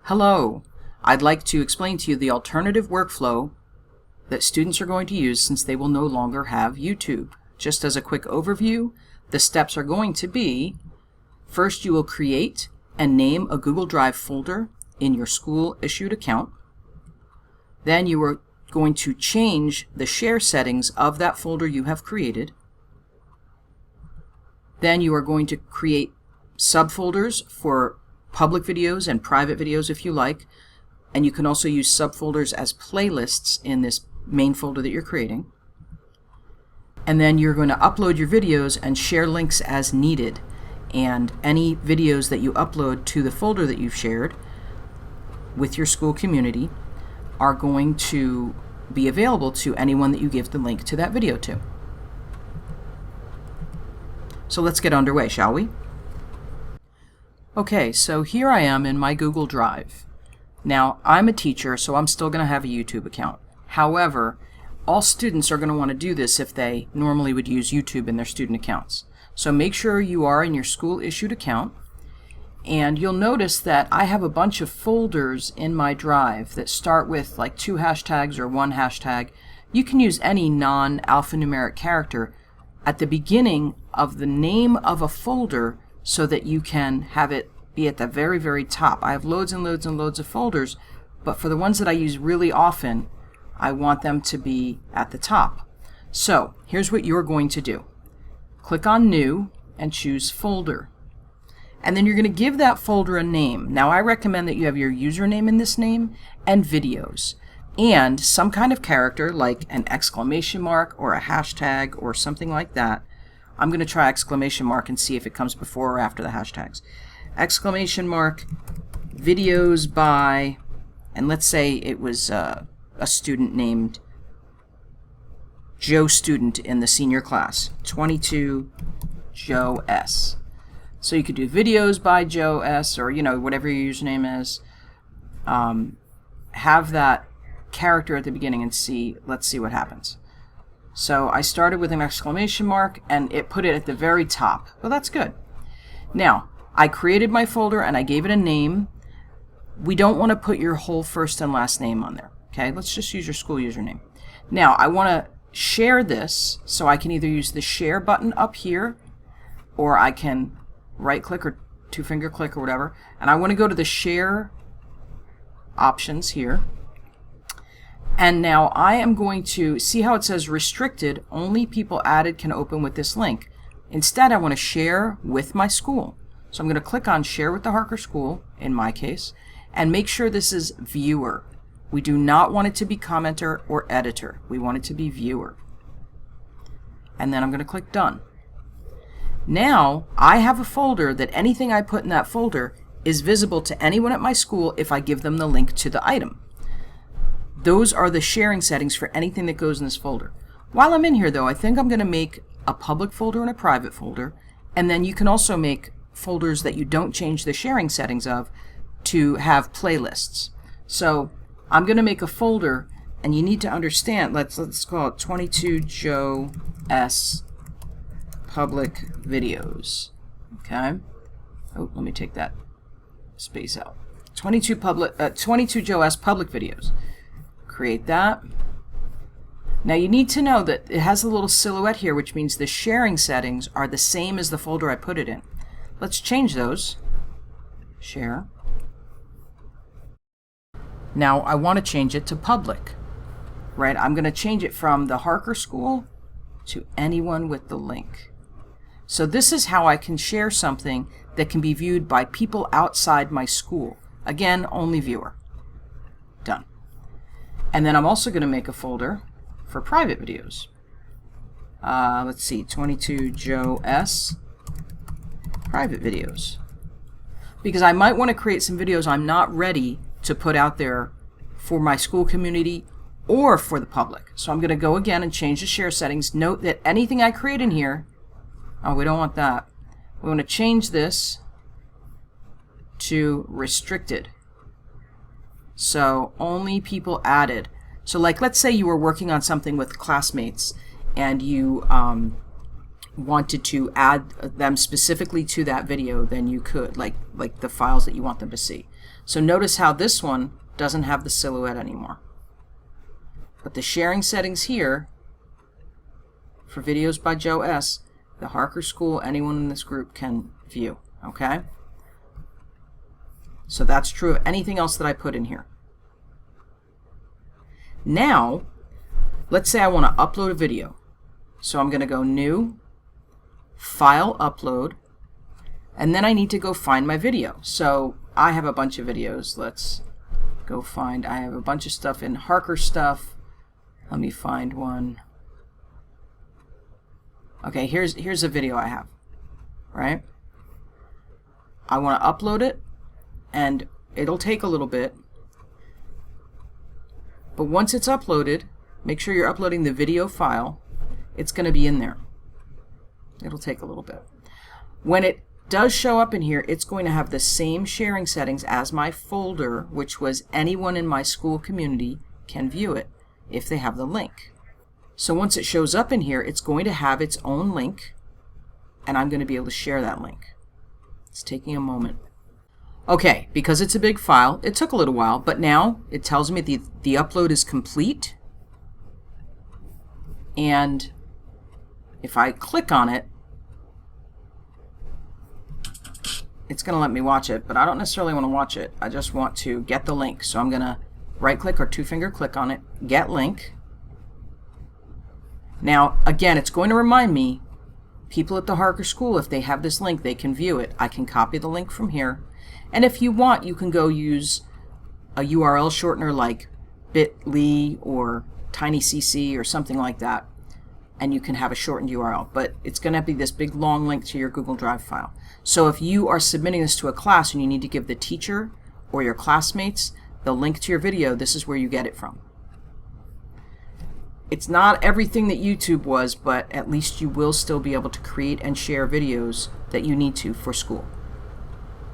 Hello, I'd like to explain to you the alternative workflow that students are going to use since they will no longer have YouTube. Just as a quick overview, the steps are going to be, first you will create and name a Google Drive folder in your school issued account. Then you are going to change the share settings of that folder you have created. Then you are going to create subfolders for public videos and private videos if you like, and you can also use subfolders as playlists in this main folder that you're creating. And then you're going to upload your videos and share links as needed, and any videos that you upload to the folder that you've shared with your school community are going to be available to anyone that you give the link to that video to. So let's get underway, shall we? Okay, so here I am in my Google Drive. Now, I'm a teacher, so I'm still going to have a YouTube account. However, all students are going to want to do this if they normally would use YouTube in their student accounts. So make sure you are in your school-issued account, and you'll notice that I have a bunch of folders in my Drive that start with like 2 hashtags or 1 hashtag. You can use any non-alphanumeric character at the beginning of the name of a folder so that you can have it be at the very, very top. I have loads and loads and loads of folders, but for the ones that I use really often, I want them to be at the top. So here's what you're going to do. Click on New and choose Folder. And then you're going to give that folder a name. Now I recommend that you have your username in this name and videos, and some kind of character like an exclamation mark or a hashtag or something like that. I'm going to try exclamation mark and see if it comes before or after the hashtags. Exclamation mark, videos by, and let's say it was a student named Joe Student in the senior class, 22 Joe S. So you could do videos by Joe S, or whatever your username is. Have that character at the beginning and let's see what happens. So I started with an exclamation mark and it put it at the very top. Well, that's good. Now, I created my folder and I gave it a name. We don't want to put your whole first and last name on there. Okay, let's just use your school username. Now, I want to share this, so I can either use the share button up here, or I can right click or 2-finger click or whatever, and I want to go to the share options here. And now I am going to see how it says restricted, only people added can open with this link. Instead, I want to share with my school. So I'm going to click on share with the Harker School, in my case, and make sure this is viewer. We do not want it to be commenter or editor. We want it to be viewer. And then I'm going to click done. Now I have a folder that anything I put in that folder is visible to anyone at my school if I give them the link to the item. Those are the sharing settings for anything that goes in this folder. While I'm in here though, I think I'm going to make a public folder and a private folder, and then you can also make folders that you don't change the sharing settings of to have playlists. So I'm going to make a folder, and you need to understand, let's call it 22 Joe S public videos. Okay? Oh, let me take that space out. 22 Joe S public videos. Create that. Now you need to know that it has a little silhouette here, which means the sharing settings are the same as the folder I put it in. Let's change those. Share. Now I want to change it to public, right? I'm going to change it from the Harker School to anyone with the link. So this is how I can share something that can be viewed by people outside my school. Again, only viewer. Done. And then I'm also going to make a folder for private videos. Let's see, 22 Joe S private videos. Because I might want to create some videos I'm not ready to put out there for my school community or for the public. So I'm going to go again and change the share settings. Note that anything I create in here, we don't want that. We want to change this to restricted. So only people added. So like, let's say you were working on something with classmates and you wanted to add them specifically to that video, then you could, like the files that you want them to see. So notice how this one doesn't have the silhouette anymore. But the sharing settings here for videos by Joe S., the Harker School, anyone in this group can view, okay? So that's true of anything else that I put in here. Now, let's say I want to upload a video. So I'm going to go New, File, Upload, and then I need to go find my video. So I have a bunch of videos. Let's go find, I have a bunch of stuff in Harker stuff. Let me find one. Okay, here's a video I have, right? I want to upload it, and it'll take a little bit. But once it's uploaded, make sure you're uploading the video file. It's going to be in there. It'll take a little bit. When it does show up in here, it's going to have the same sharing settings as my folder, which was anyone in my school community can view it if they have the link. So once it shows up in here, it's going to have its own link, and I'm going to be able to share that link. It's taking a moment. Okay, because it's a big file, it took a little while, but now it tells me the upload is complete. And if I click on it, it's going to let me watch it, but I don't necessarily want to watch it. I just want to get the link. So I'm going to right-click or two-finger click on it, get link. Now, again, it's going to remind me, people at the Harker School, if they have this link, they can view it. I can copy the link from here. And if you want, you can go use a URL shortener like bit.ly or tinycc or something like that, and you can have a shortened URL. But it's going to be this big long link to your Google Drive file. So if you are submitting this to a class and you need to give the teacher or your classmates the link to your video, this is where you get it from. It's not everything that YouTube was, but at least you will still be able to create and share videos that you need to for school.